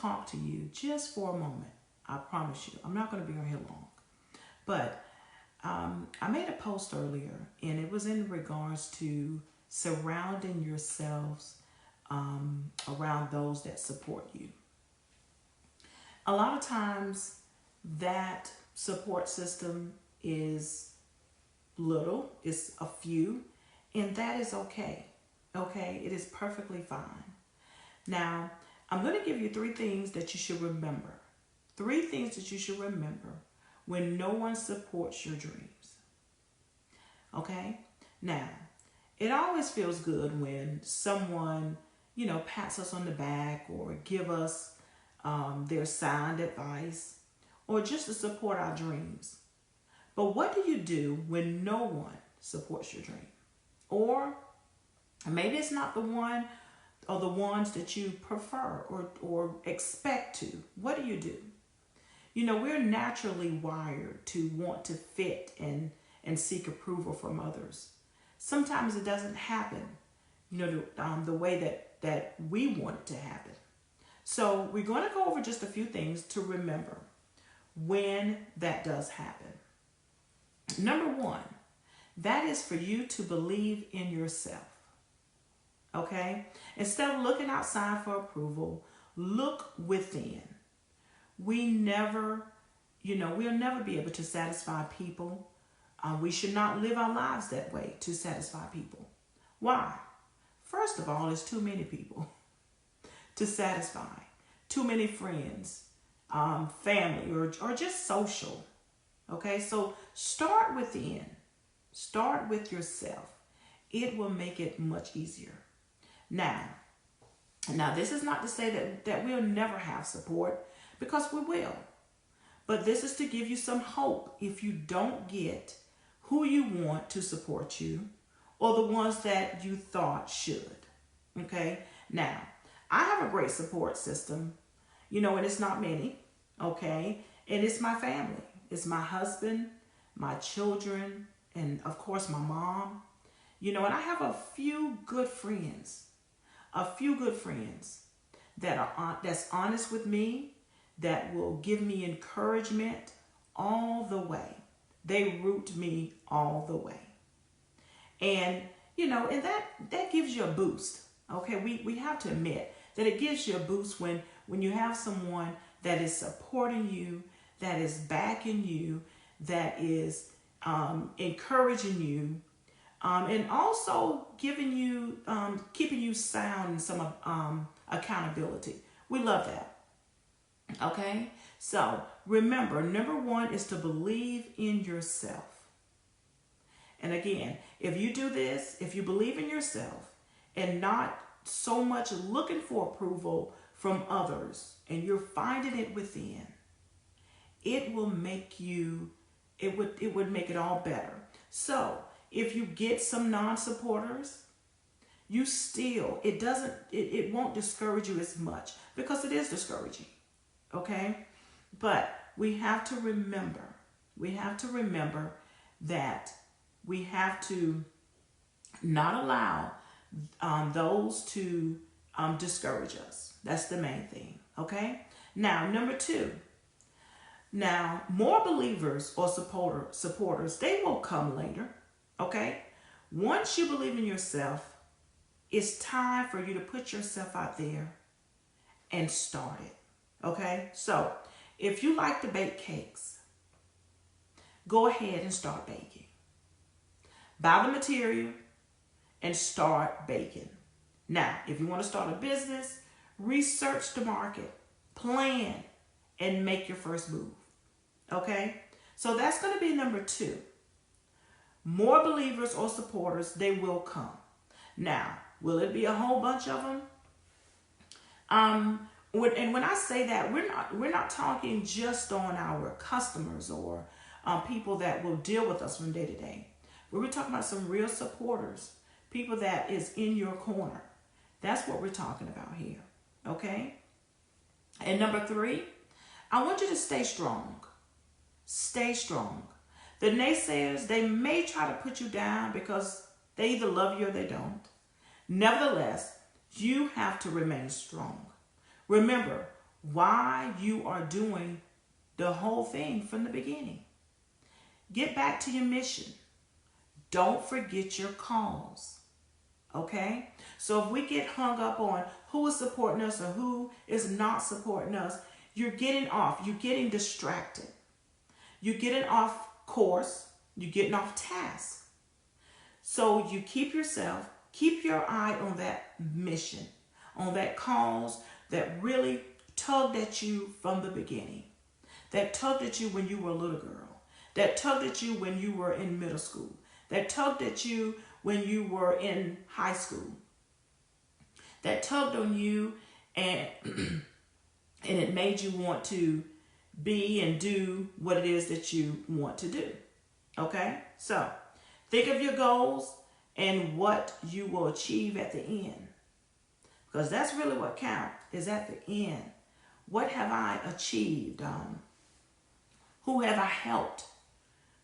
talk to you just for a moment. I promise you, I'm not going to be on here long. But I made a post earlier, and it was in regards to surrounding yourselves around those that support you. A lot of times that support system is little, it's a few, and that is okay. Okay, it is perfectly fine. Now, I'm going to give you 3 things that you should remember. 3 things that you should remember when no one supports your dreams. Okay? Now, it always feels good when someone, pats us on the back or give us their sound advice or just to support our dreams. But what do you do when no one supports your dream? Or maybe it's not the one or the ones that you prefer or expect to. What do? We're naturally wired to want to fit and seek approval from others. Sometimes it doesn't happen, the way that we want it to happen. So we're going to go over just a few things to remember when that does happen. Number 1, that is for you to believe in yourself. Okay? Instead of looking outside for approval, look within. We'll never be able to satisfy people. We should not live our lives that way to satisfy people. Why? First of all, there's too many people to satisfy. Too many friends, family, or just social. Okay, so start within. Start with yourself. It will make it much easier. Now this is not to say that we'll never have support, because we will. But this is to give you some hope if you don't get who you want to support you or the ones that you thought should. Okay? Now, I have a great support system, and it's not many. Okay? And it's my family. It's my husband, my children, and of course my mom. And I have a few good friends. That's honest with me, that will give me encouragement all the way. They root me all the way. And, and that gives you a boost. Okay, we have to admit that it gives you a boost when you have someone that is supporting you, that is backing you, that is encouraging you, and also giving you, keeping you sound in some accountability. We love that. Okay, so remember, number 1 is to believe in yourself. And again, if you do this, if you believe in yourself and not so much looking for approval from others, and you're finding it within, it will make you, it would make it all better. So if you get some non-supporters, you still, it won't discourage you as much, because it is discouraging. Okay? But we have to remember that we have to not allow those to discourage us. That's the main thing. Okay? Now, number 2. Now, more believers or supporters, they will come later. Okay? Once you believe in yourself, it's time for you to put yourself out there and start it. Okay? So, if you like to bake cakes, go ahead and start baking. Buy the material and start baking. Now, if you want to start a business, research the market, plan, and make your first move. Okay? So that's going to be number 2. More believers or supporters, they will come. Now, will it be a whole bunch of them? And when I say that, we're not talking just on our customers or people that will deal with us from day to day. We're talking about some real supporters, people that is in your corner. That's what we're talking about here. Okay? And number 3, I want you to stay strong. Stay strong. The naysayers, they may try to put you down because they either love you or they don't. Nevertheless, you have to remain strong. Remember, why you are doing the whole thing from the beginning. Get back to your mission. Don't forget your cause. Okay? So if we get hung up on who is supporting us or who is not supporting us, you're getting off. You're getting distracted. You're getting off course. You're getting off task. So you keep your eye on that mission, on that cause that really tugged at you from the beginning, that tugged at you when you were a little girl, that tugged at you when you were in middle school, that tugged at you when you were in high school, that tugged on you and and it made you want to be and do what it is that you want to do. Okay? So think of your goals and what you will achieve at the end. Because that's really what counts, is at the end. What have I achieved? Who have I helped?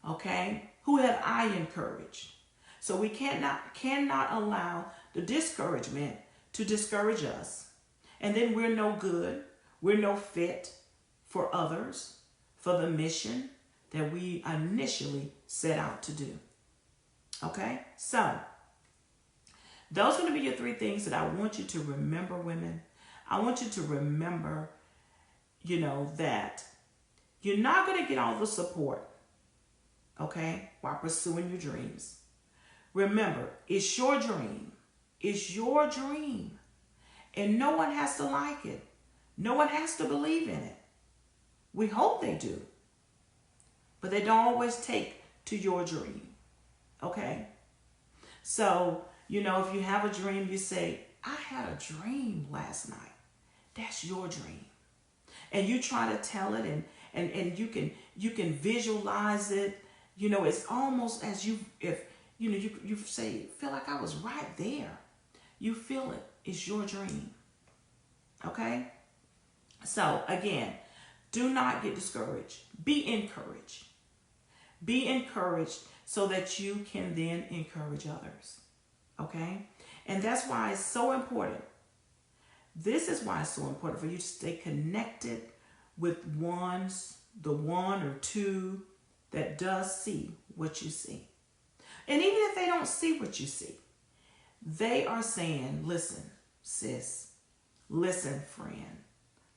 Okay? Who have I encouraged? So we cannot allow the discouragement to discourage us. And then we're no good. We're no fit for others, for the mission that we initially set out to do. Okay? So, those are going to be your 3 things that I want you to remember, women. I want you to remember, that you're not going to get all the support, okay, while pursuing your dreams. Remember, it's your dream. It's your dream. And no one has to like it. No one has to believe in it. We hope they do. But they don't always take to your dream. Okay? So, if you have a dream, you say, I had a dream last night. That's your dream. And you try to tell it and you can visualize it. It's almost as you say, feel like I was right there. You feel it. It's your dream. Okay? So, again, do not get discouraged. Be encouraged. Be encouraged so that you can then encourage others. Okay? And that's why it's so important. This is why it's so important for you to stay connected with the one or two that does see what you see. And even if they don't see what you see, they are saying, listen, sis, listen, friend,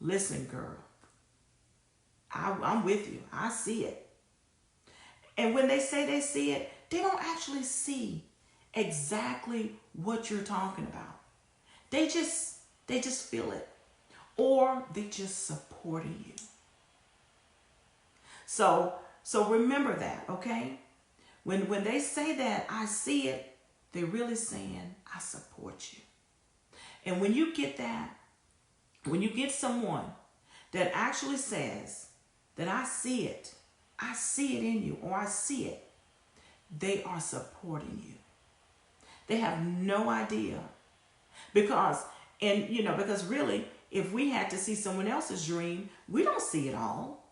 listen, girl, I'm with you. I see it. And when they say they see it, they don't actually see exactly what you're talking about. They just feel it. Or they just supporting you. So remember that, okay? When they say that, I see it, they're really saying, I support you. And when you get that, when you get someone that actually says that I see it in you, or I see it, they are supporting you. They have no idea. Because really, if we had to see someone else's dream, we don't see it all.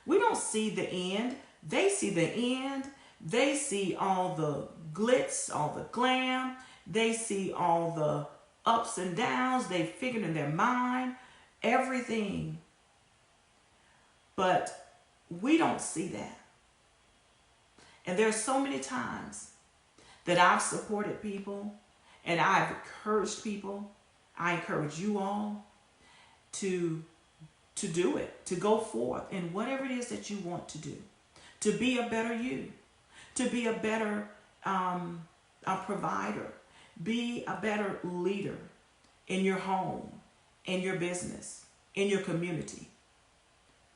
We don't see the end. They see the end. They see all the glitz, all the glam. They see all the ups and downs. They figured in their mind everything. But we don't see that. And there's so many times that I've supported people and I've encouraged people. I encourage you all to do it, to go forth in whatever it is that you want to do, to be a better you, to be a better a provider, be a better leader in your home, in your business, in your community.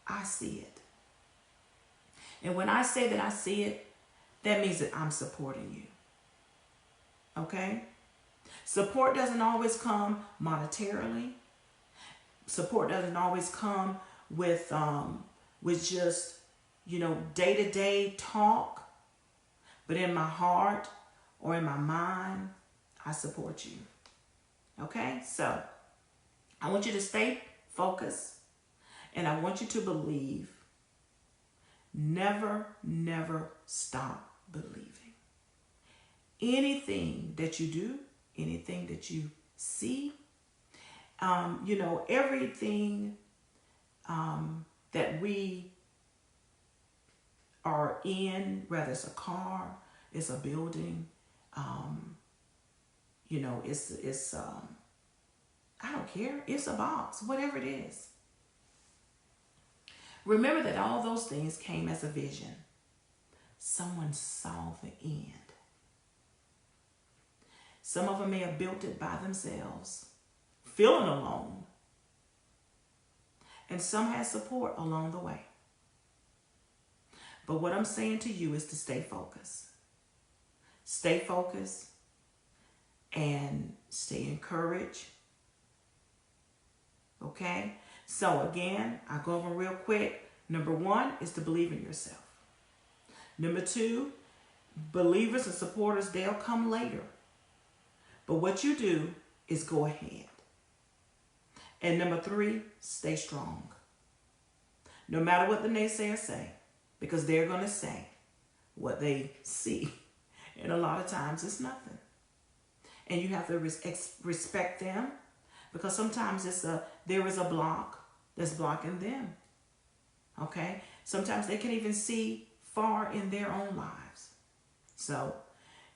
I see it. And when I say that I see it, that means that I'm supporting you. Okay? Support doesn't always come monetarily. Support doesn't always come with just, day-to-day talk. But in my heart or in my mind, I support you. Okay? So, I want you to stay focused. And I want you to believe. Never, never stop believing. Anything that you do, anything that you see, everything that we are in, whether it's a car, it's a building, you know, it's I don't care, it's a box, whatever it is. Remember that all those things came as a vision. Someone saw the end. Some of them may have built it by themselves, feeling alone. And some had support along the way. But what I'm saying to you is to stay focused. Stay focused and stay encouraged. Okay? So again, I'll go over real quick. Number 1 is to believe in yourself. Number 2, believers and supporters, they'll come later. But what you do is go ahead. And number 3, stay strong. No matter what the naysayers say, because they're going to say what they see. And a lot of times it's nothing. And you have to respect them, because sometimes there is a block that's blocking them. Okay? Sometimes they can't even see far in their own lives. So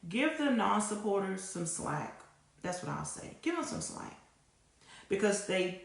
give the non-supporters some slack. That's what I'll say. Give them some slack. Because they